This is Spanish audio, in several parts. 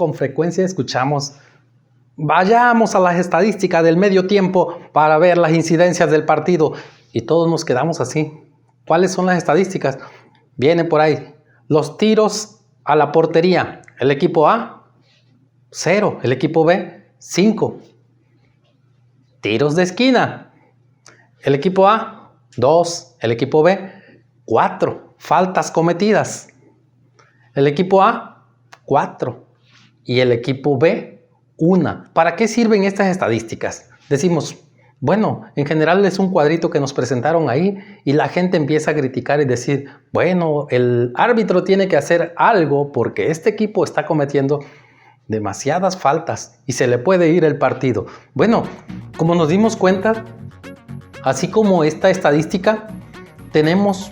con frecuencia escuchamos: vayamos a las estadísticas del medio tiempo para ver las incidencias del partido. Y todos nos quedamos así. ¿Cuáles son las estadísticas? Vienen por ahí. Los tiros a la portería. El equipo A, 0. El equipo B, 5. Tiros de esquina. El equipo A, 2. El equipo B, 4. Faltas cometidas. El equipo A, 4. Y el equipo B, 1. ¿Para qué sirven estas estadísticas? Decimos, bueno, en general es un cuadrito que nos presentaron ahí y la gente empieza a criticar y decir, bueno, el árbitro tiene que hacer algo porque este equipo está cometiendo demasiadas faltas y se le puede ir el partido. Bueno, como nos dimos cuenta, así como esta estadística, tenemos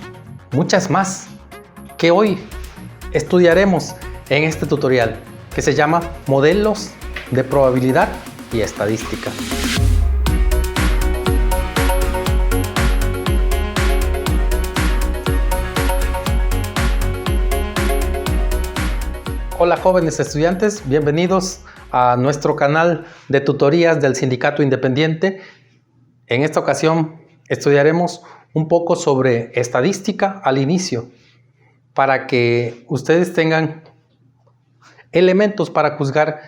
muchas más que hoy estudiaremos en este tutorial que se llama Modelos de Probabilidad y Estadística. Hola jóvenes estudiantes, bienvenidos a nuestro canal de tutorías del Sindicato Independiente. En esta ocasión estudiaremos un poco sobre estadística al inicio, para que ustedes tengan elementos para juzgar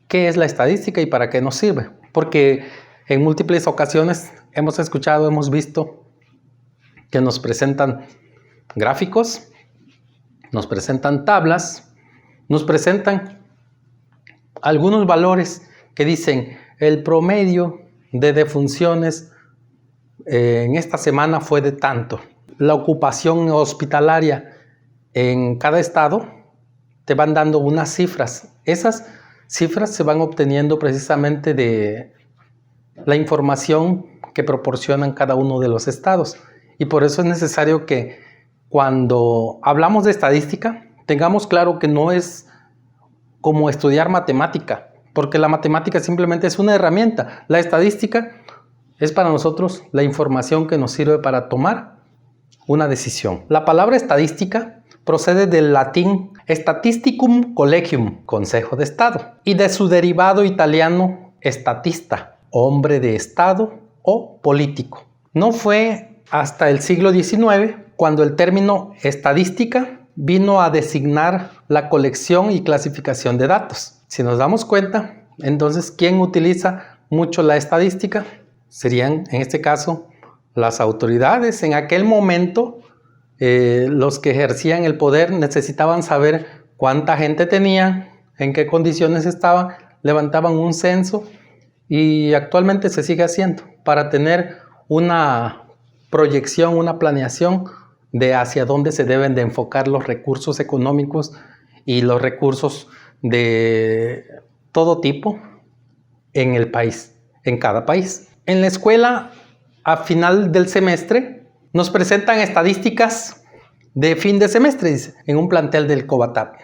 qué es la estadística y para qué nos sirve. Porque en múltiples ocasiones hemos escuchado, hemos visto que nos presentan gráficos, nos presentan tablas, nos presentan algunos valores que dicen el promedio de defunciones en esta semana fue de tanto. La ocupación hospitalaria en cada estado te van dando unas cifras. Esas cifras se van obteniendo precisamente de la información que proporcionan cada uno de los estados. Y por eso es necesario que cuando hablamos de estadística, tengamos claro que no es como estudiar matemática, porque la matemática simplemente es una herramienta. La estadística es para nosotros la información que nos sirve para tomar una decisión. La palabra estadística procede del latín statisticum collegium, consejo de estado, y de su derivado italiano statista, hombre de estado o político. No fue hasta el siglo XIX cuando el término estadística vino a designar la colección y clasificación de datos. Si nos damos cuenta, entonces, ¿quién utiliza mucho la estadística? Serían, en este caso, las autoridades. En aquel momento, los que ejercían el poder necesitaban saber cuánta gente tenían, en qué condiciones estaban, levantaban un censo y actualmente se sigue haciendo para tener una proyección, una planeación de hacia dónde se deben de enfocar los recursos económicos y los recursos de todo tipo en el país, en cada país. En la escuela, a final del semestre, nos presentan estadísticas de fin de semestre, dice, en un plantel del COBATAP.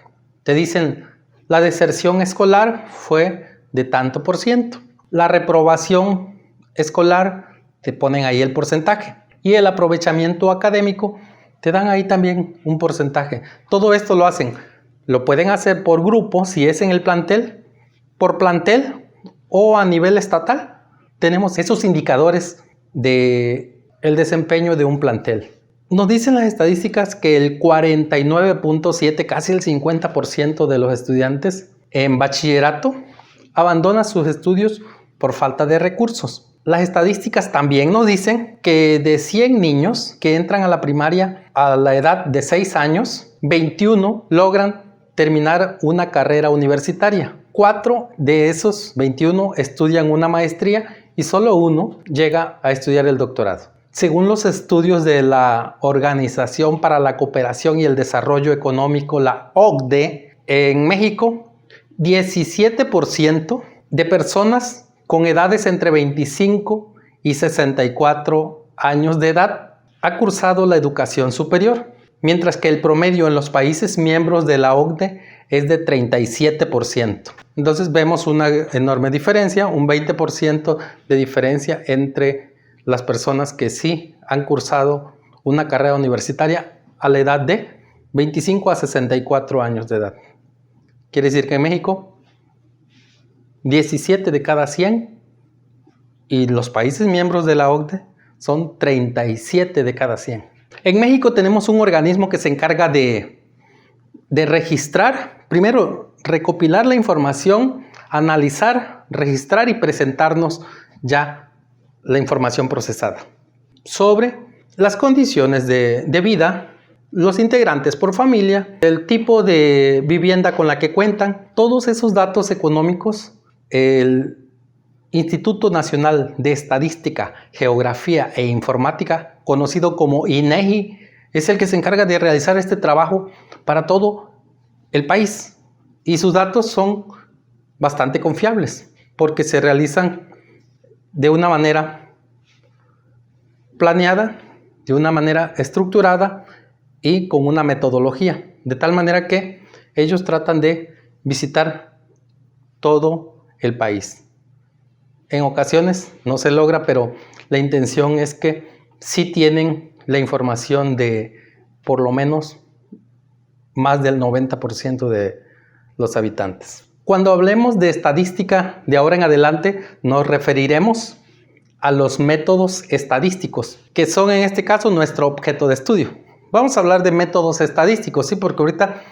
Te dicen, la deserción escolar fue de tanto por ciento. La reprobación escolar, te ponen ahí el porcentaje. Y el aprovechamiento académico, te dan ahí también un porcentaje. Todo esto lo pueden hacer por grupo, si es en el plantel, por plantel o a nivel estatal. Tenemos esos indicadores del desempeño de un plantel. Nos dicen las estadísticas que el 49.7, casi el 50% de los estudiantes en bachillerato abandona sus estudios por falta de recursos. Las estadísticas también nos dicen que de 100 niños que entran a la primaria a la edad de 6 años, 21 logran terminar una carrera universitaria. 4 de esos 21 estudian una maestría y solo 1 llega a estudiar el doctorado. Según los estudios de la Organización para la Cooperación y el Desarrollo Económico, la OCDE, en México, 17% de personas con edades entre 25 y 64 años de edad ha cursado la educación superior, mientras que el promedio en los países miembros de la OCDE es de 37%. Entonces vemos una enorme diferencia, un 20% de diferencia entre las personas que sí han cursado una carrera universitaria a la edad de 25 a 64 años de edad. Quiere decir que en México 17 de cada 100 y los países miembros de la OCDE son 37 de cada 100. En México tenemos un organismo que se encarga de registrar, primero recopilar la información, analizar, registrar y presentarnos ya la información procesada sobre las condiciones de vida, los integrantes por familia, el tipo de vivienda con la que cuentan, todos esos datos económicos. El Instituto Nacional de Estadística, Geografía e Informática, conocido como INEGI, es el que se encarga de realizar este trabajo para todo el país. Y sus datos son bastante confiables porque se realizan de una manera planeada, de una manera estructurada y con una metodología, de tal manera que ellos tratan de visitar todo el país. En ocasiones no se logra, pero la intención es que sí tienen la información de por lo menos más del 90% de los habitantes. Cuando hablemos de estadística de ahora en adelante, nos referiremos a los métodos estadísticos, que son en este caso nuestro objeto de estudio. Vamos a hablar de métodos estadísticos, ¿sí? Porque ahorita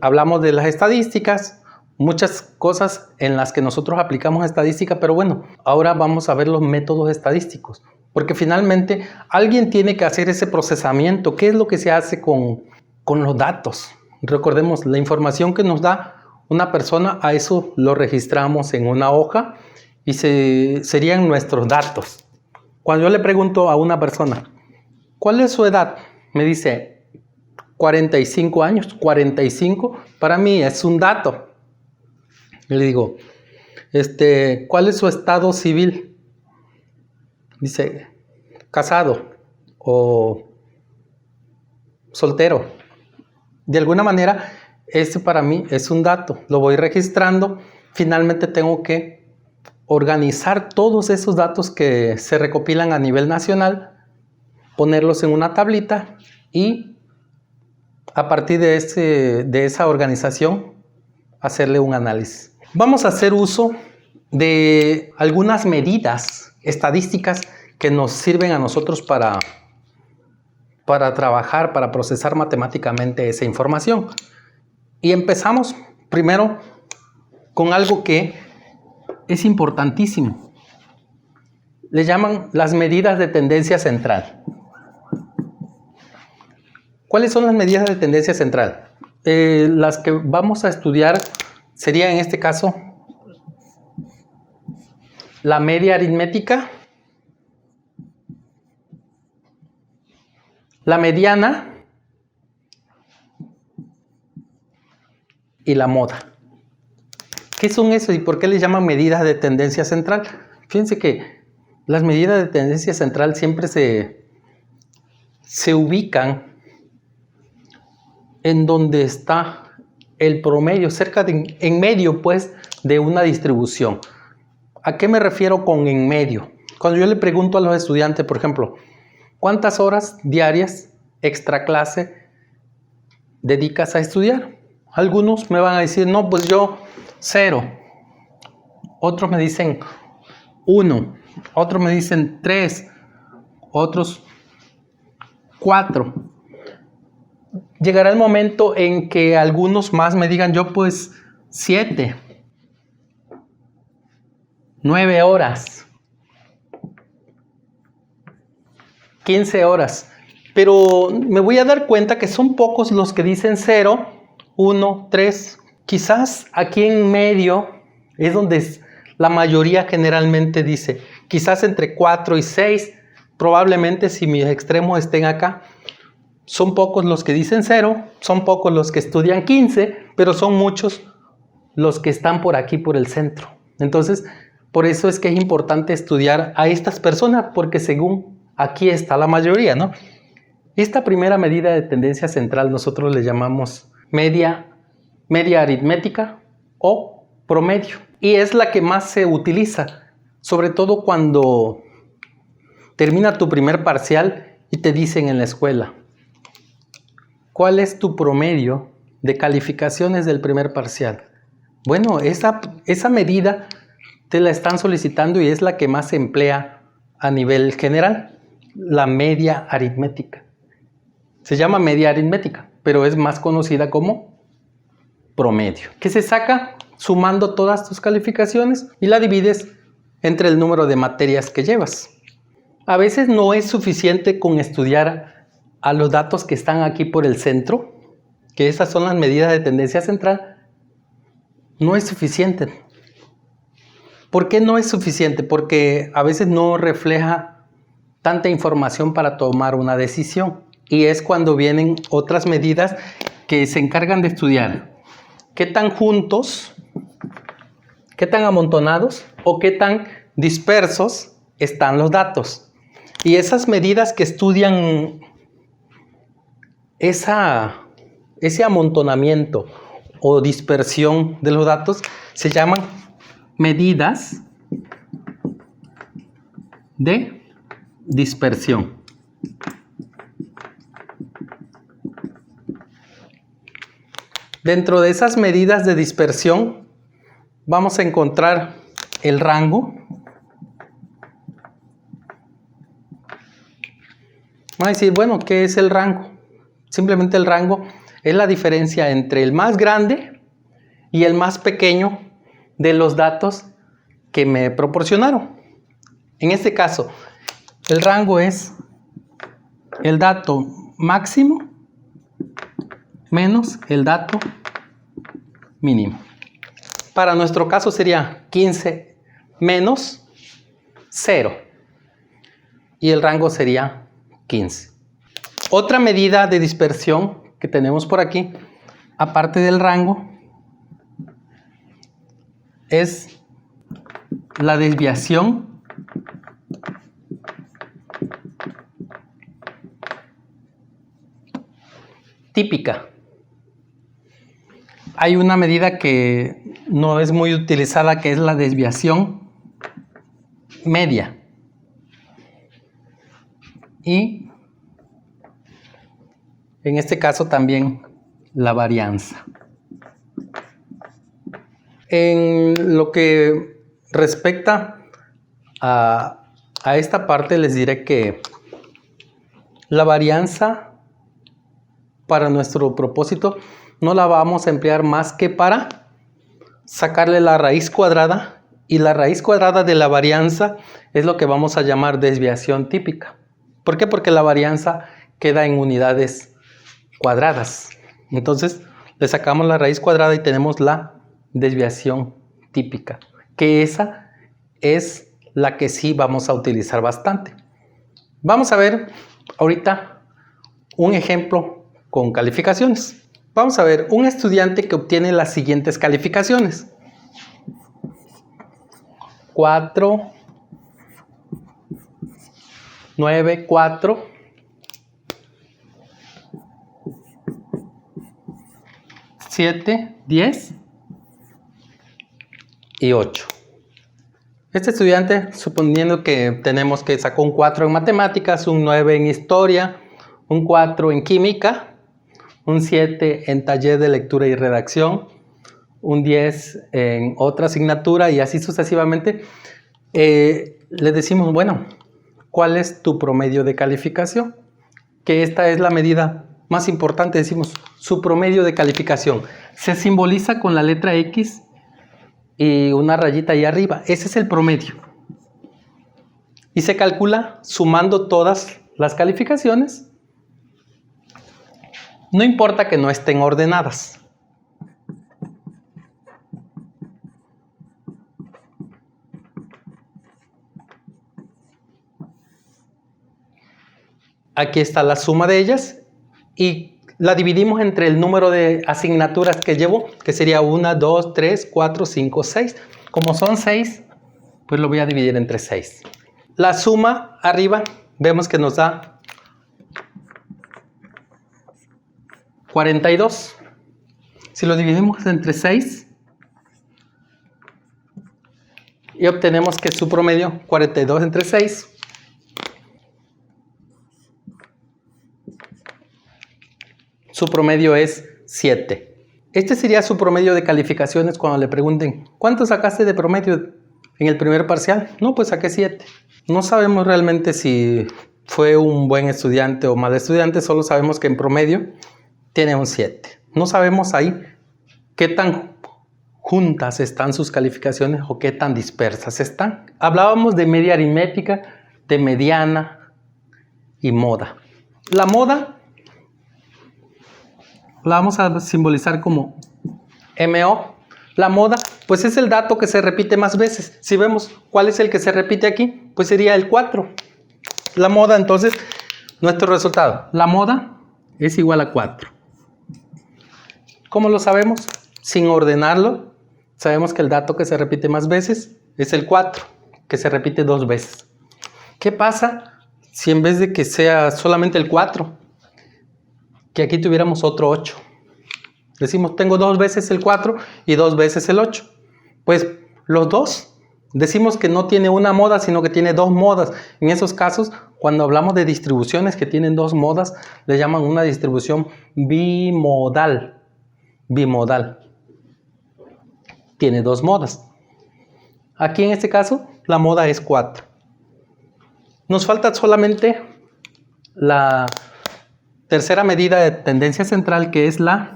hablamos de las estadísticas, muchas cosas en las que nosotros aplicamos estadística, pero bueno, ahora vamos a ver los métodos estadísticos, porque finalmente alguien tiene que hacer ese procesamiento. ¿Qué es lo que se hace con los datos? Recordemos, la información que nos da una persona, a eso lo registramos en una hoja y serían nuestros datos. Cuando yo le pregunto a una persona, ¿cuál es su edad? Me dice 45 años, 45, para mí es un dato. Le digo, ¿cuál es su estado civil? Dice, casado o soltero. De alguna manera, ese para mí es un dato. Lo voy registrando. Finalmente tengo que organizar todos esos datos que se recopilan a nivel nacional, ponerlos en una tablita y a partir de esa organización hacerle un análisis. Vamos a hacer uso de algunas medidas estadísticas que nos sirven a nosotros para trabajar, para procesar matemáticamente esa información. Y empezamos primero con algo que es importantísimo. Le llaman las medidas de tendencia central. ¿Cuáles son las medidas de tendencia central? Las que vamos a estudiar sería en este caso la media aritmética, la mediana y la moda. ¿Qué son eso y por qué le llaman medidas de tendencia central? Fíjense que las medidas de tendencia central siempre se ubican en donde está el promedio, en medio pues de una distribución. ¿A qué me refiero con en medio? Cuando yo le pregunto a los estudiantes, por ejemplo, ¿cuántas horas diarias extra clase dedicas a estudiar? Algunos me van a decir, no, pues yo 0. Otros me dicen 1. Otros me dicen 3. Otros 4. Llegará el momento en que algunos más me digan, yo pues 7. 9 horas. 15 horas. Pero me voy a dar cuenta que son pocos los que dicen 0, 1, 3. Quizás aquí en medio es donde la mayoría generalmente dice, quizás entre 4 y 6, probablemente si mis extremos estén acá, son pocos los que dicen 0, son pocos los que estudian 15, pero son muchos los que están por aquí, por el centro. Entonces, por eso es que es importante estudiar a estas personas, porque según aquí está la mayoría, ¿no? Esta primera medida de tendencia central nosotros le llamamos media aritmética o promedio. Y es la que más se utiliza, sobre todo cuando termina tu primer parcial y te dicen en la escuela, ¿cuál es tu promedio de calificaciones del primer parcial? Bueno, esa medida te la están solicitando y es la que más se emplea a nivel general, la media aritmética. Se llama media aritmética, pero es más conocida como promedio, que se saca sumando todas tus calificaciones y la divides entre el número de materias que llevas. A veces no es suficiente con estudiar a los datos que están aquí por el centro, que esas son las medidas de tendencia central. No es suficiente. ¿Por qué no es suficiente? Porque a veces no refleja tanta información para tomar una decisión. Y es cuando vienen otras medidas que se encargan de estudiar qué tan juntos, qué tan amontonados o qué tan dispersos están los datos. Y esas medidas que estudian ese amontonamiento o dispersión de los datos se llaman medidas de dispersión. Dentro de esas medidas de dispersión vamos a encontrar el rango. Vamos a decir, bueno, ¿qué es el rango? Simplemente el rango es la diferencia entre el más grande y el más pequeño de los datos que me proporcionaron. En este caso, el rango es el dato máximo menos el dato mínimo. Para nuestro caso sería 15 menos 0 y el rango sería 15. Otra medida de dispersión que tenemos por aquí, aparte del rango, es la desviación típica. Hay una medida que no es muy utilizada, que es la desviación media. Y en este caso también la varianza. En lo que respecta a esta parte, les diré que la varianza para nuestro propósito no la vamos a emplear más que para sacarle la raíz cuadrada, y la raíz cuadrada de la varianza es lo que vamos a llamar desviación típica. ¿Por qué? Porque la varianza queda en unidades cuadradas. Entonces le sacamos la raíz cuadrada y tenemos la desviación típica, que esa es la que sí vamos a utilizar bastante. Vamos a ver ahorita un ejemplo con calificaciones. Vamos a ver un estudiante que obtiene las siguientes calificaciones: 4, 9, 4, 7, 10 y 8. Este estudiante, suponiendo que tenemos que sacó un 4 en matemáticas, un 9 en historia, un 4 en química, un 7 en taller de lectura y redacción, un 10 en otra asignatura y así sucesivamente, le decimos, bueno, ¿cuál es tu promedio de calificación? Que esta es la medida más importante, decimos, su promedio de calificación. Se simboliza con la letra X y una rayita ahí arriba. Ese es el promedio. Y se calcula sumando todas las calificaciones. No importa que no estén ordenadas. Aquí está la suma de ellas y la dividimos entre el número de asignaturas que llevo, que sería 1, 2, 3, 4, 5, 6. Como son 6, pues lo voy a dividir entre 6. La suma arriba vemos que nos da 42. Si lo dividimos entre 6 y obtenemos que su promedio, 42 entre 6, su promedio es 7. Este sería su promedio de calificaciones cuando le pregunten, ¿cuánto sacaste de promedio en el primer parcial? No, pues saqué 7. No sabemos realmente si fue un buen estudiante o mal estudiante, solo sabemos que en promedio tiene un 7. No sabemos ahí qué tan juntas están sus calificaciones o qué tan dispersas están. Hablábamos de media aritmética, de mediana y moda. La moda la vamos a simbolizar como MO. La moda, pues es el dato que se repite más veces. Si vemos cuál es el que se repite aquí, pues sería el 4. La moda, entonces, nuestro resultado. La moda es igual a 4. ¿Cómo lo sabemos? Sin ordenarlo, sabemos que el dato que se repite más veces es el 4, que se repite 2 veces. ¿Qué pasa si en vez de que sea solamente el 4, que aquí tuviéramos otro 8? Decimos, tengo 2 veces el 4 y 2 veces el 8. Pues los dos, decimos que no tiene una moda, sino que tiene 2 modas. En esos casos, cuando hablamos de distribuciones que tienen 2 modas, le llaman una distribución bimodal. Bimodal. Tiene 2 modas. Aquí en este caso, la moda es 4. Nos falta solamente la tercera medida de tendencia central, que es la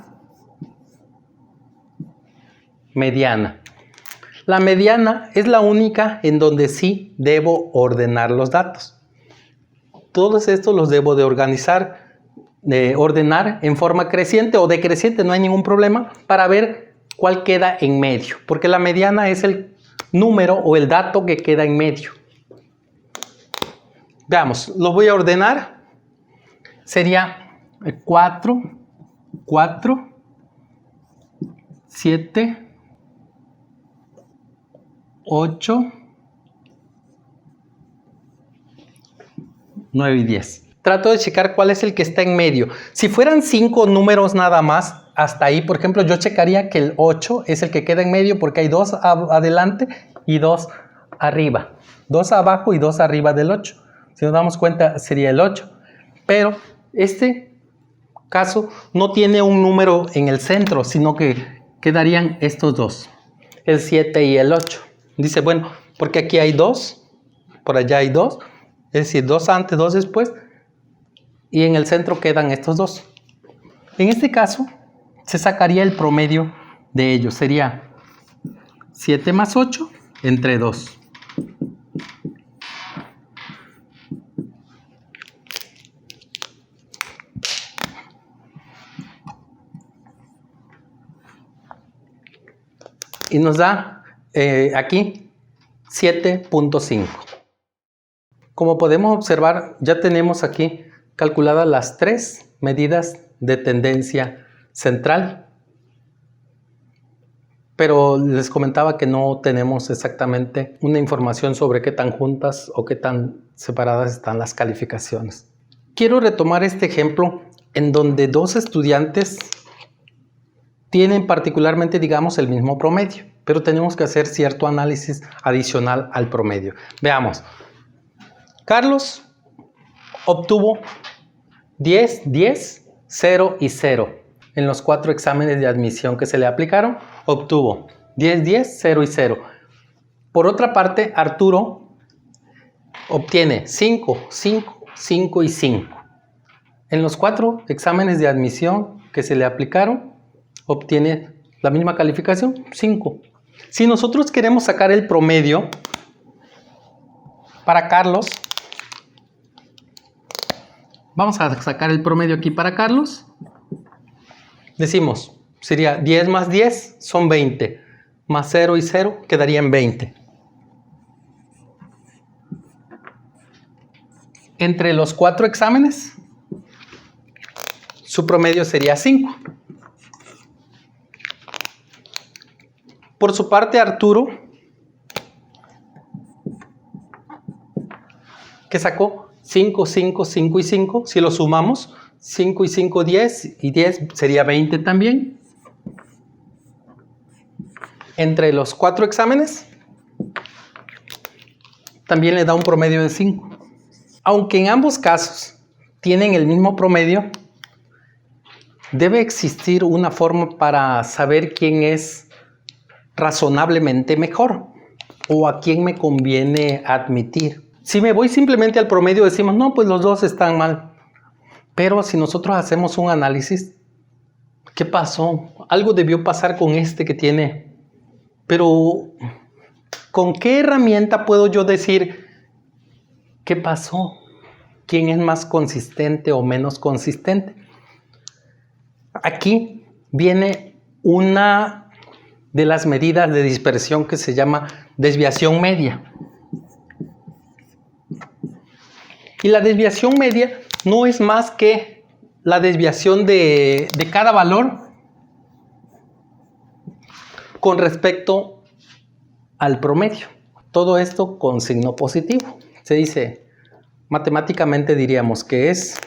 mediana. La mediana es la única en donde sí debo ordenar los datos. Todos estos los debo de organizar, de ordenar en forma creciente o decreciente, no hay ningún problema, para ver cuál queda en medio, porque la mediana es el número o el dato que queda en medio. Veamos, lo voy a ordenar. Sería 4, 4, 7, 8, 9 y 10. Trato de checar cuál es el que está en medio. Si fueran 5 números nada más, hasta ahí, por ejemplo, yo checaría que el 8 es el que queda en medio porque hay 2 adelante y 2 arriba. 2 abajo y 2 arriba del 8. Si nos damos cuenta, sería el 8. Pero este caso no tiene un número en el centro, sino que quedarían estos dos, el 7 y el 8. Dice, bueno, porque aquí hay 2, por allá hay 2, es decir, 2 antes, 2 después, y en el centro quedan estos 2. En este caso, se sacaría el promedio de ellos, sería 7 más 8 entre 2. Y nos da aquí 7.5. Como podemos observar, ya tenemos aquí calculadas las 3 medidas de tendencia central. Pero les comentaba que no tenemos exactamente una información sobre qué tan juntas o qué tan separadas están las calificaciones. Quiero retomar este ejemplo en donde 2 estudiantes tienen particularmente, digamos, el mismo promedio, pero tenemos que hacer cierto análisis adicional al promedio. Veamos. Carlos obtuvo 10, 10, 0 y 0. En los 4 exámenes de admisión que se le aplicaron, obtuvo 10, 10, 0 y 0. Por otra parte, Arturo obtiene 5, 5, 5 y 5. En los 4 exámenes de admisión que se le aplicaron, obtiene la misma calificación, 5. Si nosotros queremos sacar el promedio para Carlos, vamos a sacar el promedio aquí para Carlos. Decimos, sería 10 más 10 son 20, más 0 y 0 quedarían 20. Entre los 4 exámenes, su promedio sería 5. Por su parte, Arturo, que sacó 5, 5, 5 y 5, si lo sumamos, 5 y 5, 10, y 10 sería 20 también. Entre los 4 exámenes, también le da un promedio de 5. Aunque en ambos casos tienen el mismo promedio, debe existir una forma para saber quién es razonablemente mejor o a quién me conviene admitir. Si me voy simplemente al promedio, decimos, no, pues los dos están mal. Pero si nosotros hacemos un análisis, ¿qué pasó? Algo debió pasar con este que tiene. Pero, ¿con qué herramienta puedo yo decir qué pasó? ¿Quién es más consistente o menos consistente? Aquí viene una de las medidas de dispersión que se llama desviación media. Y la desviación media no es más que la desviación de cada valor con respecto al promedio. Todo esto con signo positivo. Se dice, matemáticamente diríamos que es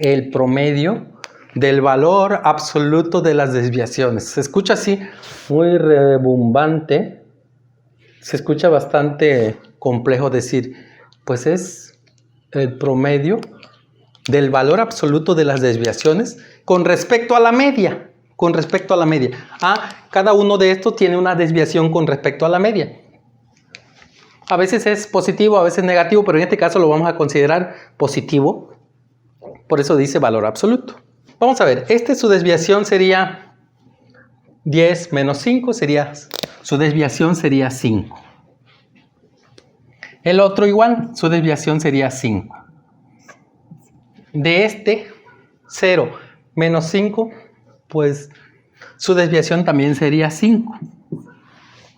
el promedio del valor absoluto de las desviaciones. Se escucha así muy rebumbante. Se escucha bastante complejo decir, pues es el promedio del valor absoluto de las desviaciones con respecto a la media. Con respecto a la media. Cada uno de estos tiene una desviación con respecto a la media. A veces es positivo, a veces negativo, pero en este caso lo vamos a considerar positivo. Por eso dice valor absoluto. Vamos a ver, su desviación sería 10 menos 5, su desviación sería 5. El otro igual, su desviación sería 5. De 0 menos 5, pues su desviación también sería 5.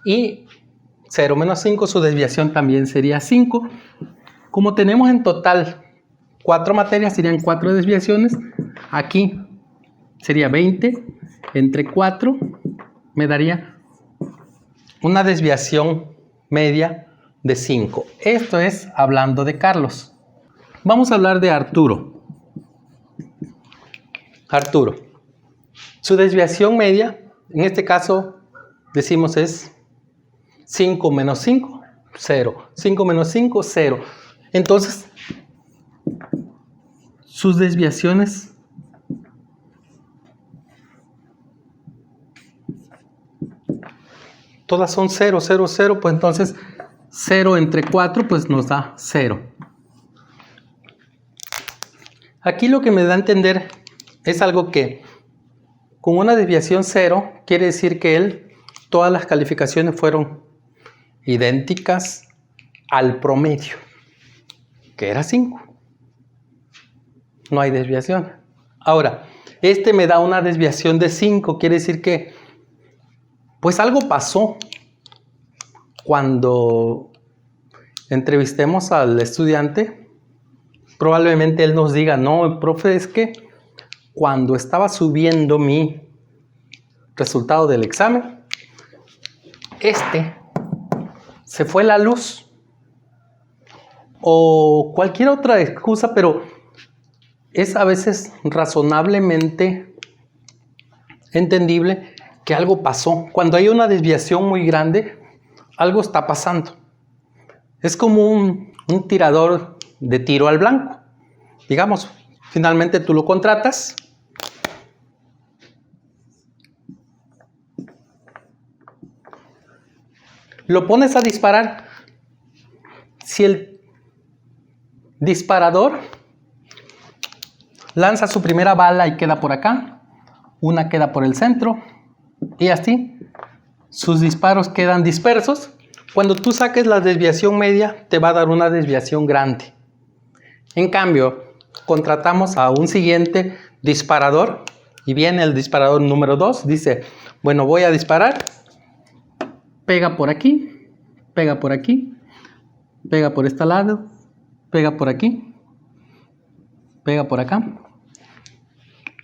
Y 0 menos 5, su desviación también sería 5. Como tenemos en total 4 materias, serían 4 desviaciones. Aquí sería 20 entre 4, me daría una desviación media de 5. Esto es hablando de Carlos. Vamos a hablar de Arturo. Arturo. Su desviación media, en este caso, decimos es 5 menos 5, 0. 5 menos 5, 0. Entonces, sus desviaciones todas son 0, 0, 0, pues entonces 0 entre 4 pues nos da 0. Aquí lo que me da a entender es algo que con una desviación 0 quiere decir que todas las calificaciones fueron idénticas al promedio, que era 5. No hay desviación. Ahora, me da una desviación de 5, quiere decir que pues algo pasó cuando entrevistemos al estudiante. Probablemente él nos diga, no, profe, es que cuando estaba subiendo mi resultado del examen, se fue la luz. O cualquier otra excusa, pero es a veces razonablemente entendible que algo pasó. Cuando hay una desviación muy grande, algo está pasando. Es como un tirador de tiro al blanco. Digamos, finalmente tú lo contratas. Lo pones a disparar. Si el disparador lanza su primera bala y queda por acá, una queda por el centro, y así sus disparos quedan dispersos. Cuando tú saques la desviación media, te va a dar una desviación grande. En cambio, contratamos a un siguiente disparador, y viene el disparador número 2, dice, bueno, voy a disparar, pega por aquí, pega por aquí, pega por este lado, pega por aquí, pega por acá.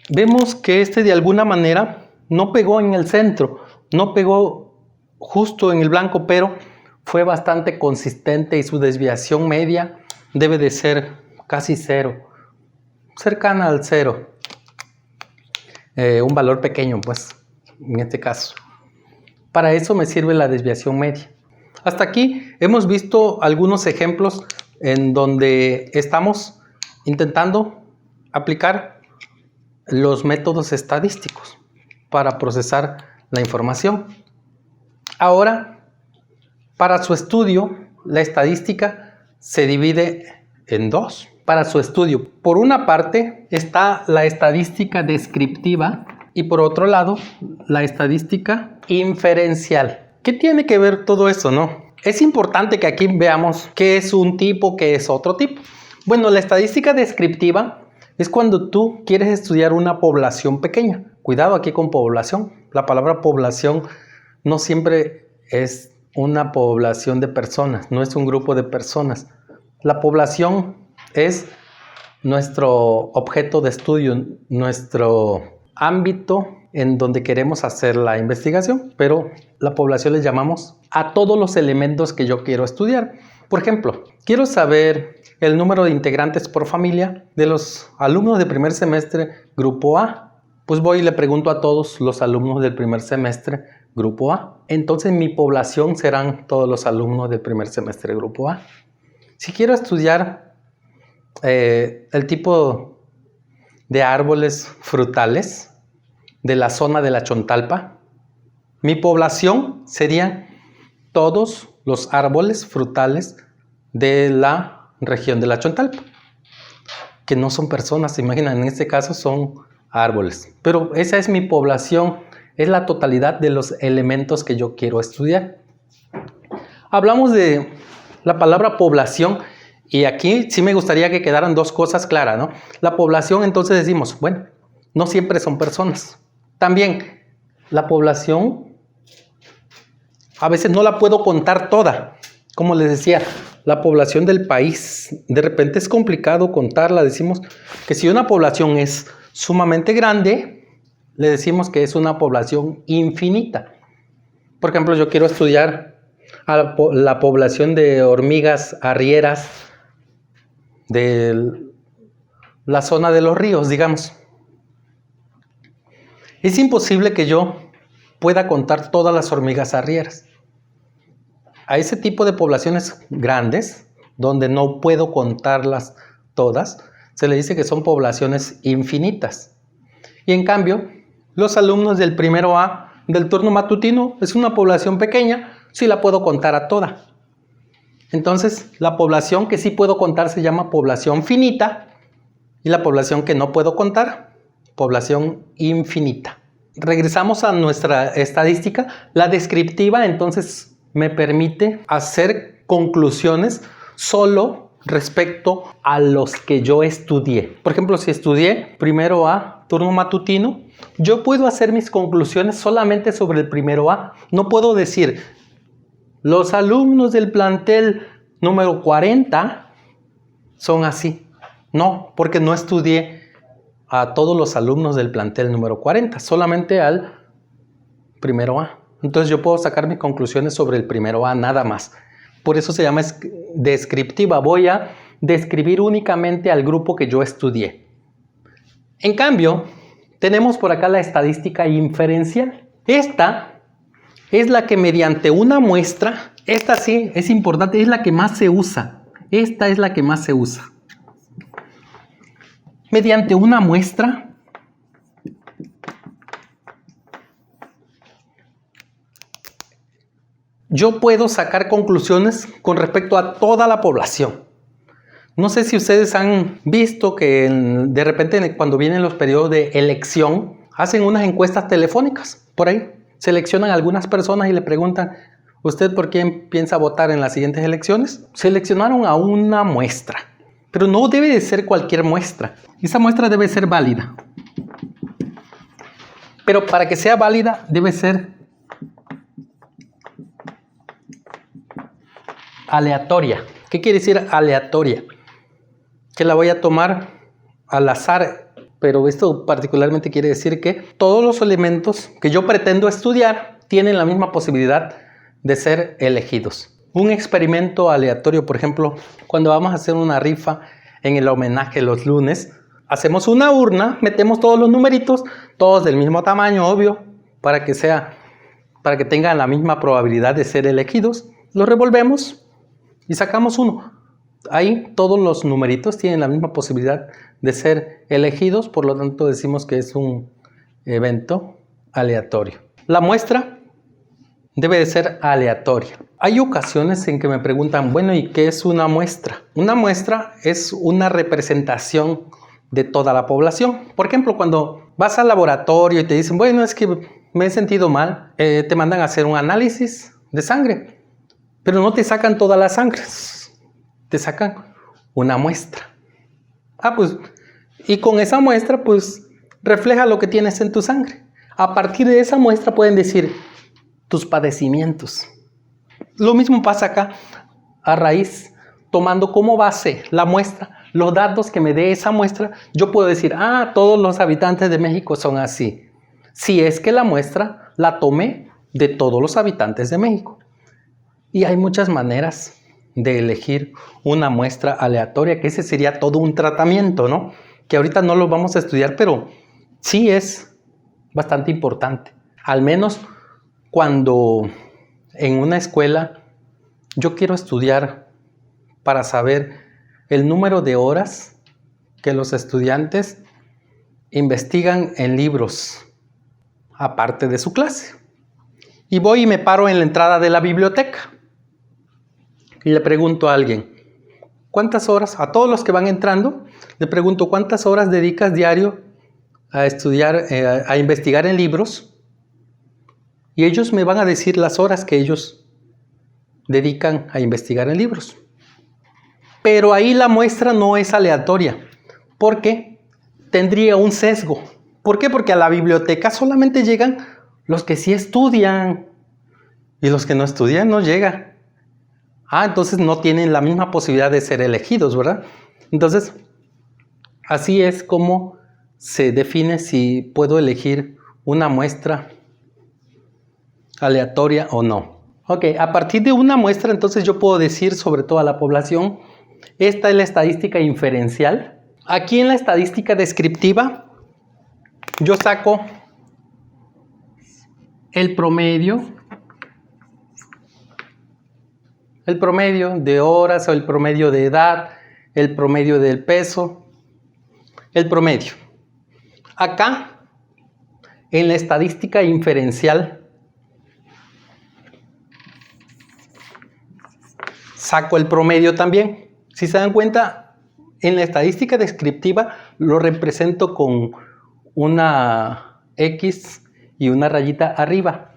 Vemos que de alguna manera no pegó en el centro, no pegó justo en el blanco, pero fue bastante consistente y su desviación media debe de ser casi 0, cercana al 0. Un valor pequeño, pues, en este caso. Para eso me sirve la desviación media. Hasta aquí hemos visto algunos ejemplos en donde estamos intentando aplicar los métodos estadísticos para procesar la información. Ahora Para su estudio, la estadística se divide en dos. Para su estudio, por una parte está la estadística descriptiva y por otro lado, la estadística inferencial. ¿Qué tiene que ver todo eso, no? Es importante que aquí veamos qué es un tipo, qué es otro tipo. Bueno, la estadística descriptiva es cuando tú quieres estudiar una población pequeña. Cuidado aquí con población. La palabra población no siempre es una población de personas, no es un grupo de personas. La población es nuestro objeto de estudio, nuestro ámbito en donde queremos hacer la investigación, pero la población le llamamos a todos los elementos que yo quiero estudiar. Por ejemplo, quiero saber el número de integrantes por familia de los alumnos de primer semestre grupo A. Pues voy y le pregunto a todos los alumnos del primer semestre grupo A. Entonces mi población serán todos los alumnos del primer semestre grupo A. Si quiero estudiar el tipo de árboles frutales de la zona de la Chontalpa, mi población serían todos los árboles frutales de la región de la Chontalpa, que no son personas, se imaginan, en este caso son árboles, pero esa es mi población, es la totalidad de los elementos que yo quiero estudiar. Hablamos de la palabra población y aquí sí me gustaría que quedaran dos cosas claras, ¿no? La población, entonces decimos, bueno, no siempre son personas. También la población a veces no la puedo contar toda. Como les decía, la población del país, de repente es complicado contarla. Decimos que si una población es sumamente grande, le decimos que es una población infinita. Por ejemplo, yo quiero estudiar a la población de hormigas arrieras de la zona de los ríos, digamos. Es imposible que yo pueda contar todas las hormigas arrieras. A ese tipo de poblaciones grandes, donde no puedo contarlas todas, se le dice que son poblaciones infinitas. Y en cambio, los alumnos del primero A del turno matutino es una población pequeña, sí la puedo contar a toda. Entonces, la población que sí puedo contar se llama población finita y la población que no puedo contar, población infinita. Regresamos a nuestra estadística. La descriptiva, entonces, me permite hacer conclusiones solo respecto a los que yo estudié. Por ejemplo, si estudié primero A, turno matutino, yo puedo hacer mis conclusiones solamente sobre el primero A. No puedo decir, los alumnos del plantel número 40 son así. No, porque no estudié a todos los alumnos del plantel número 40, solamente al primero A. Entonces yo puedo sacar mis conclusiones sobre el primero A nada más. Por eso se llama descriptiva. Voy a describir únicamente al grupo que yo estudié. En cambio, tenemos por acá la estadística inferencial. Esta es la que mediante una muestra, esta sí es importante, es la que más se usa. Esta es la que más se usa. Mediante una muestra, yo puedo sacar conclusiones con respecto a toda la población. No sé si ustedes han visto que de repente cuando vienen los periodos de elección, hacen unas encuestas telefónicas por ahí. Seleccionan a algunas personas y le preguntan, ¿usted por quién piensa votar en las siguientes elecciones? Seleccionaron a una muestra, pero no debe de ser cualquier muestra. Esa muestra debe ser válida. Pero para que sea válida debe ser aleatoria. ¿Qué quiere decir aleatoria? Que la voy a tomar al azar, pero esto particularmente quiere decir que todos los elementos que yo pretendo estudiar tienen la misma posibilidad de ser elegidos. Un experimento aleatorio, por ejemplo, cuando vamos a hacer una rifa en el homenaje los lunes, hacemos una urna, metemos todos los numeritos, todos del mismo tamaño, obvio, para que tengan la misma probabilidad de ser elegidos. Los revolvemos y sacamos uno. Ahí todos los numeritos tienen la misma posibilidad de ser elegidos, por lo tanto decimos que es un evento aleatorio. La muestra debe de ser aleatoria. Hay ocasiones en que me preguntan, bueno, ¿y qué es una muestra? Una muestra es una representación de toda la población. Por ejemplo, cuando vas al laboratorio y te dicen, bueno, es que me he sentido mal, te mandan a hacer un análisis de sangre, pero no te sacan toda la sangre, te sacan una muestra. Pues, y con esa muestra, pues, refleja lo que tienes en tu sangre. A partir de esa muestra pueden decir tus padecimientos. Lo mismo pasa acá, a raíz, tomando como base la muestra, los datos que me dé esa muestra, yo puedo decir, todos los habitantes de México son así. Si es que la muestra la tomé de todos los habitantes de México. Y hay muchas maneras de elegir una muestra aleatoria, que ese sería todo un tratamiento, ¿no? Que ahorita no lo vamos a estudiar, pero sí es bastante importante. Al menos cuando en una escuela yo quiero estudiar para saber el número de horas que los estudiantes investigan en libros, aparte de su clase. Y voy y me paro en la entrada de la biblioteca y le pregunto a alguien, ¿cuántas horas? A todos los que van entrando, le pregunto, ¿cuántas horas dedicas diario a estudiar, a investigar en libros? Y ellos me van a decir las horas que ellos dedican a investigar en libros. Pero ahí la muestra no es aleatoria, porque tendría un sesgo. ¿Por qué? Porque a la biblioteca solamente llegan los que sí estudian y los que no estudian no llegan. Entonces no tienen la misma posibilidad de ser elegidos, ¿verdad? Entonces, así es como se define si puedo elegir una muestra aleatoria o no. Ok, a partir de una muestra, entonces yo puedo decir sobre toda la población. Esta es la estadística inferencial. Aquí en la estadística descriptiva, yo saco el promedio de horas o el promedio de edad, el promedio del peso, el promedio. Acá, en la estadística inferencial, saco el promedio también. Si se dan cuenta, en la estadística descriptiva lo represento con una X y una rayita arriba.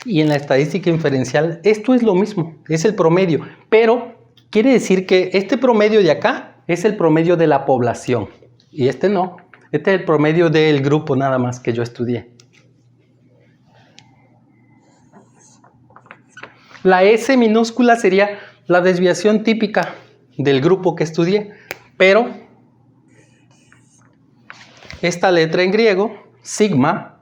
Y en la estadística inferencial, esto es lo mismo, es el promedio. Pero quiere decir que este promedio de acá es el promedio de la población. Y este no, este es el promedio del grupo nada más que yo estudié. La S minúscula sería la desviación típica del grupo que estudié, pero esta letra en griego, sigma,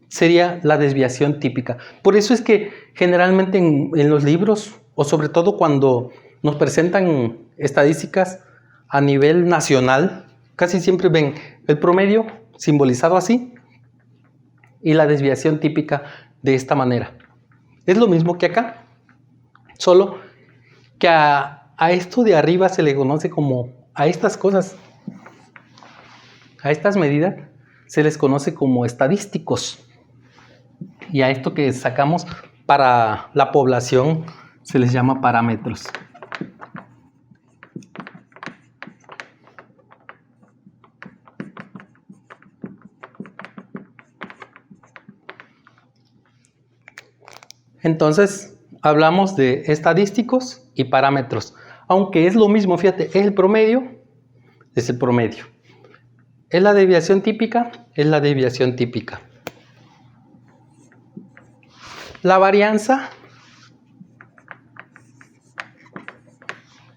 sería la desviación típica. Por eso es que generalmente en los libros, o sobre todo cuando nos presentan estadísticas a nivel nacional, casi siempre ven el promedio simbolizado así y la desviación típica de esta manera. Es lo mismo que acá, solo que a esto de arriba se le conoce como, a estas cosas, a estas medidas, se les conoce como estadísticos. Y a esto que sacamos para la población se les llama parámetros. Entonces, hablamos de estadísticos y parámetros. Aunque es lo mismo, fíjate, es el promedio. ¿Es la desviación típica? Es la desviación típica. La varianza.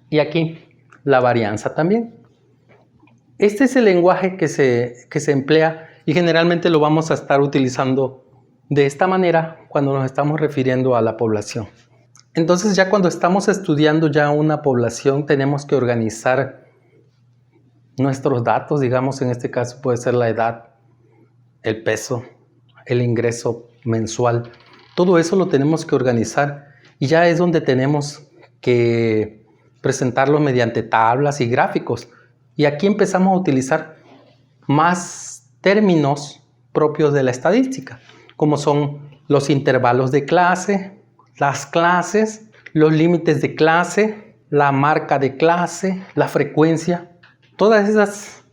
Y aquí, la varianza también. Este es el lenguaje que se emplea y generalmente lo vamos a estar utilizando de esta manera cuando nos estamos refiriendo a la población. Entonces ya cuando estamos estudiando ya una población tenemos que organizar nuestros datos, digamos en este caso puede ser la edad, el peso, el ingreso mensual. Todo eso lo tenemos que organizar y ya es donde tenemos que presentarlo mediante tablas y gráficos. Y aquí empezamos a utilizar más términos propios de la estadística, como son los intervalos de clase, las clases, los límites de clase, la marca de clase, la frecuencia. Todas esas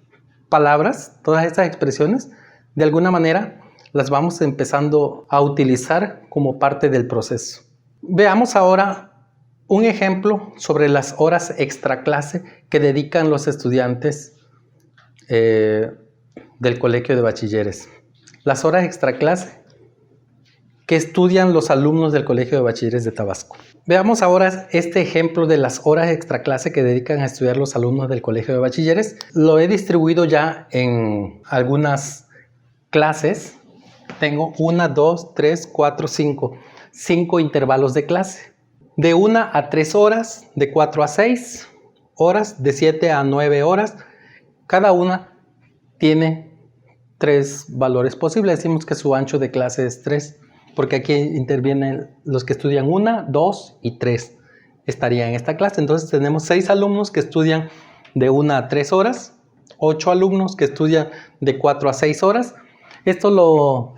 palabras, todas estas expresiones, de alguna manera las vamos empezando a utilizar como parte del proceso. Veamos ahora un ejemplo sobre las horas extra clase que dedican los estudiantes del Colegio de Bachilleres. Las horas extra clase que estudian los alumnos del Colegio de Bachilleres de Tabasco. Veamos ahora este ejemplo de las horas extra clase que dedican a estudiar los alumnos del Colegio de Bachilleres. Lo he distribuido ya en algunas clases. Tengo 1, 2, 3, 4, 5. 5 intervalos de clase. De 1 a 3 horas, de 4 a 6 horas, de 7 a 9 horas. Cada una tiene 3 valores posibles. Decimos que su ancho de clase es 3, porque aquí intervienen los que estudian 1, 2 y 3. Estaría en esta clase. Entonces tenemos 6 alumnos que estudian de 1 a 3 horas, 8 alumnos que estudian de 4 a 6 horas. Esto lo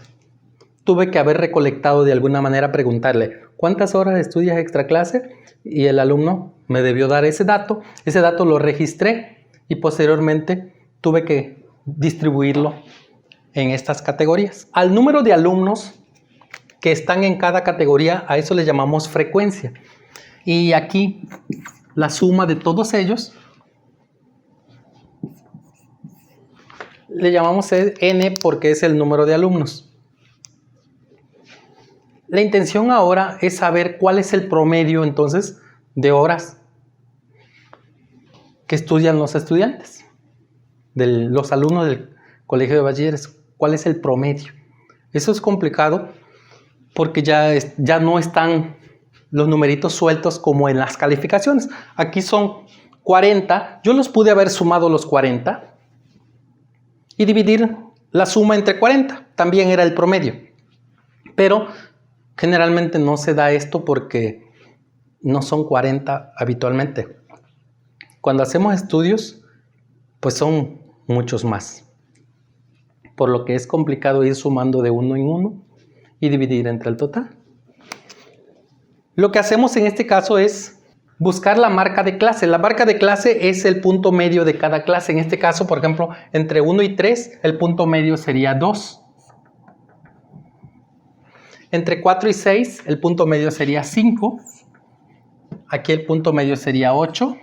tuve que haber recolectado de alguna manera, preguntarle, ¿cuántas horas estudias extra clase? Y el alumno me debió dar ese dato. Ese dato lo registré y posteriormente tuve que distribuirlo en estas categorías. Al número de alumnos que están en cada categoría, a eso le llamamos frecuencia. Y aquí la suma de todos ellos le llamamos n porque es el número de alumnos. La intención ahora es saber cuál es el promedio entonces de horas que estudian los estudiantes, los alumnos del Colegio de Bachilleres. ¿Cuál es el promedio? Eso es complicado porque ya no están los numeritos sueltos como en las calificaciones. Aquí son 40. Yo los pude haber sumado los 40 y dividir la suma entre 40. También era el promedio. Pero generalmente no se da esto porque no son 40 habitualmente. Cuando hacemos estudios, pues son muchos más. Por lo que es complicado ir sumando de uno en uno y dividir entre el total. Lo que hacemos en este caso es buscar la marca de clase. La marca de clase es el punto medio de cada clase. En este caso, por ejemplo, entre 1 y 3, el punto medio sería 2. Entre 4 y 6, el punto medio sería 5. Aquí el punto medio sería 8.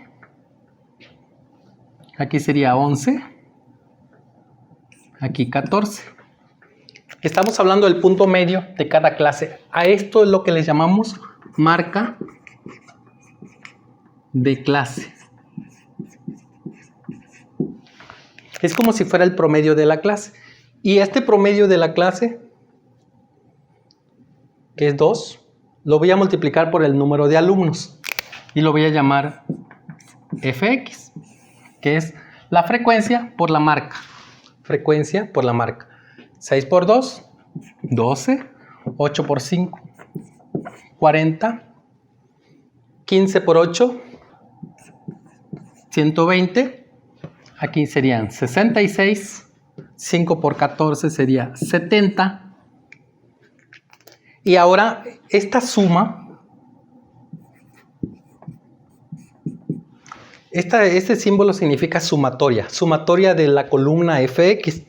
Aquí sería 11. Aquí 14. Estamos hablando del punto medio de cada clase. A esto es lo que le llamamos marca de clase. Es como si fuera el promedio de la clase. Y este promedio de la clase, que es 2, lo voy a multiplicar por el número de alumnos. Y lo voy a llamar Fx, que es la frecuencia por la marca. Frecuencia por la marca. 6 por 2, 12. 8 por 5, 40. 15 por 8, 120. Aquí serían 66. 5 por 14 sería 70. Y ahora esta suma, este símbolo significa sumatoria. Sumatoria de la columna Fx.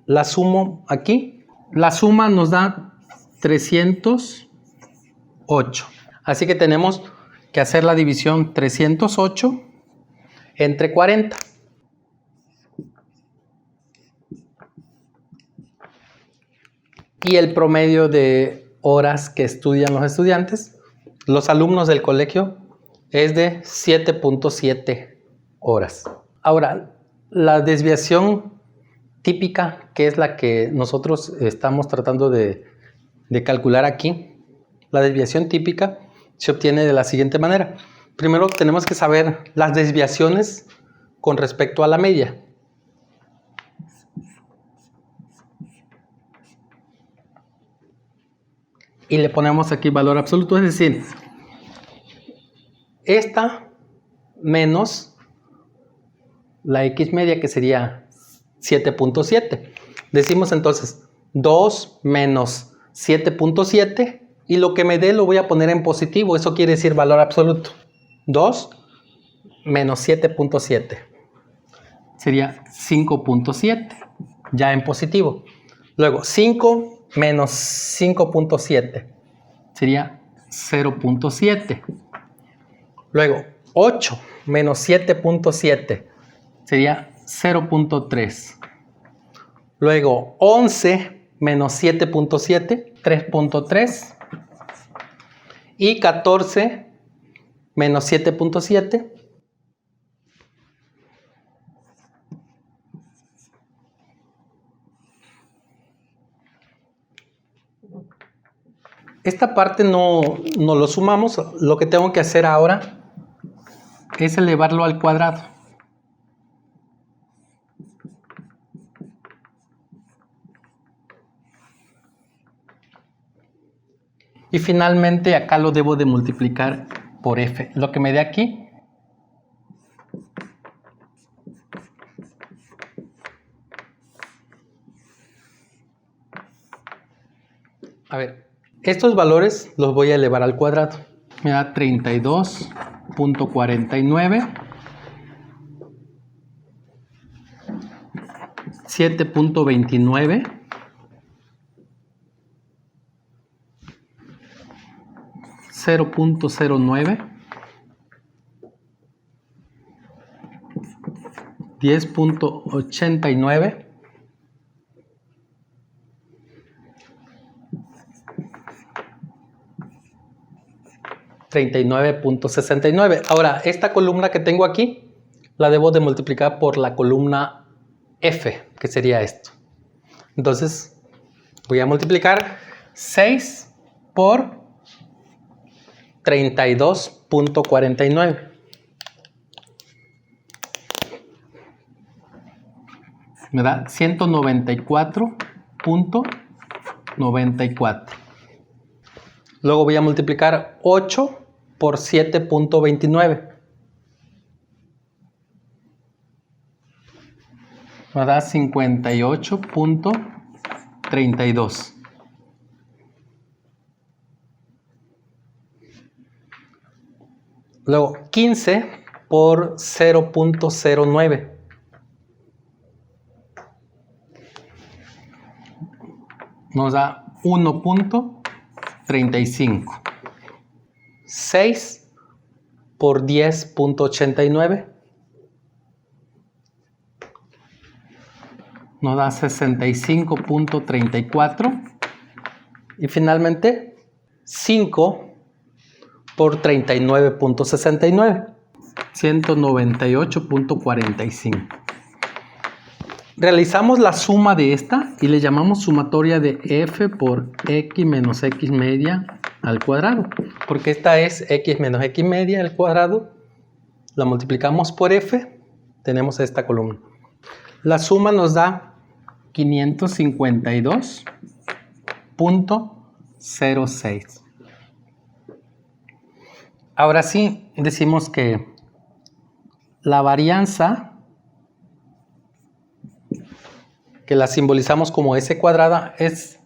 La sumo aquí. La suma nos da 308. Así que tenemos que hacer la división 308 entre 40. Y el promedio de horas que estudian los estudiantes, los alumnos del colegio, es de 7.7 horas. Ahora, la desviación típica, que es la que nosotros estamos tratando de calcular aquí, la desviación típica se obtiene de la siguiente manera. Primero tenemos que saber las desviaciones con respecto a la media. Y le ponemos aquí valor absoluto, es decir, esta menos la X media, que sería 7.7. Decimos entonces 2 menos 7.7 y lo que me dé lo voy a poner en positivo, eso quiere decir valor absoluto. 2 menos 7.7 sería 5.7, ya en positivo. Luego 5 menos 5.7 sería 0.7. Luego 8 menos 7.7 sería 0.3. Luego 11 menos 7.7, 3.3. Y 14 menos 7.7. Esta parte no lo sumamos. Lo que tengo que hacer ahora es elevarlo al cuadrado. Y finalmente acá lo debo de multiplicar por f. Lo que me dé aquí a ver, estos valores los voy a elevar al cuadrado. Me da 32.49, 7.29, 0.09, 10.89, 39.69. Ahora, esta columna que tengo aquí la debo de multiplicar por la columna F, que sería esto. Entonces, voy a multiplicar 6 por 32.49. Me da 194.94. Luego voy a multiplicar 8 por 7.29. Me da 58.32. Luego 15 por 0.09. Nos da 1.35. 6 por 10.89. Nos da 65.34. Y finalmente 5 por 39.69. 198.45. Realizamos la suma de esta y le llamamos sumatoria de f por x menos x media al cuadrado. Porque esta es x menos x media al cuadrado. La multiplicamos por f, tenemos esta columna. La suma nos da 552.06. Ahora sí, decimos que la varianza, que la simbolizamos como S cuadrada, es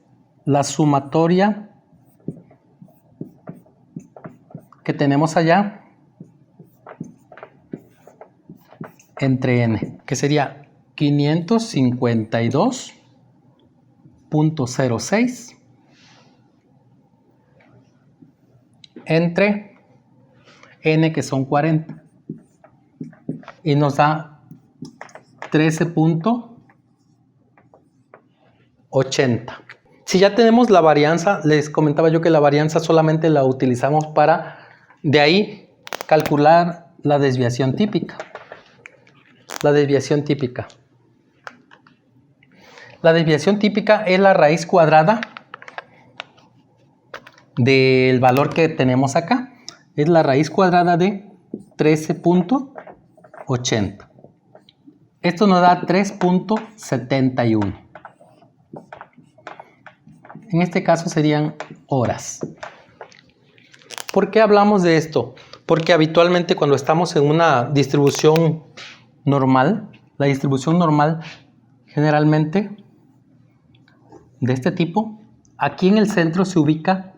la sumatoria que tenemos allá entre n, que sería 552.06 entre n, que son 40, y nos da 13.80. Si ya tenemos la varianza, les comentaba yo que la varianza solamente la utilizamos para de ahí calcular la desviación típica. La desviación típica. La desviación típica es la raíz cuadrada del valor que tenemos acá. Es la raíz cuadrada de 13.80. Esto nos da 3.71. En este caso serían horas. ¿Por qué hablamos de esto? Porque habitualmente cuando estamos en una distribución normal, la distribución normal generalmente de este tipo Aquí en el centro se ubica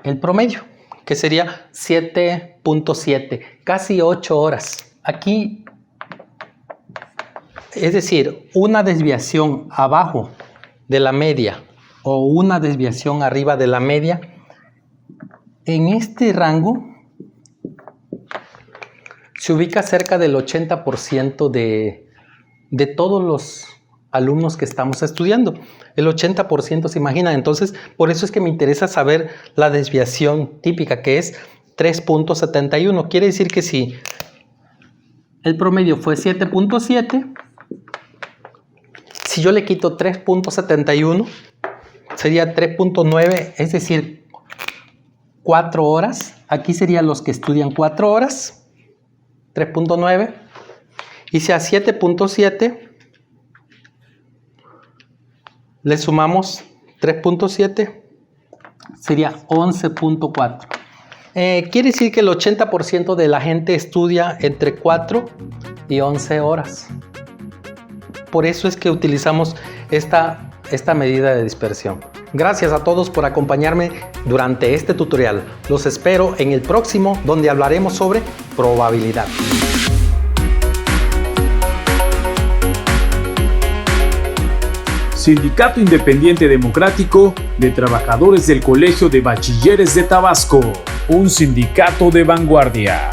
el promedio, que sería 7.7, casi 8 horas. Aquí, es decir, una desviación abajo de la media o una desviación arriba de la media, en este rango se ubica cerca del 80% de todos los alumnos que estamos estudiando. El 80% se imagina. Entonces, por eso es que me interesa saber la desviación típica, que es 3.71. Quiere decir que si el promedio fue 7.7, si yo le quito 3.71, sería 3.9, es decir, 4 horas. Aquí serían los que estudian 4 horas, 3.9. Y si a 7.7 le sumamos 3.7, sería 11.4. Quiere decir que el 80% de la gente estudia entre 4 y 11 horas. Por eso es que utilizamos esta medida de dispersión. Gracias a todos por acompañarme durante este tutorial. Los espero en el próximo, donde hablaremos sobre probabilidad. Sindicato Independiente Democrático de Trabajadores del Colegio de Bachilleres de Tabasco, un sindicato de vanguardia.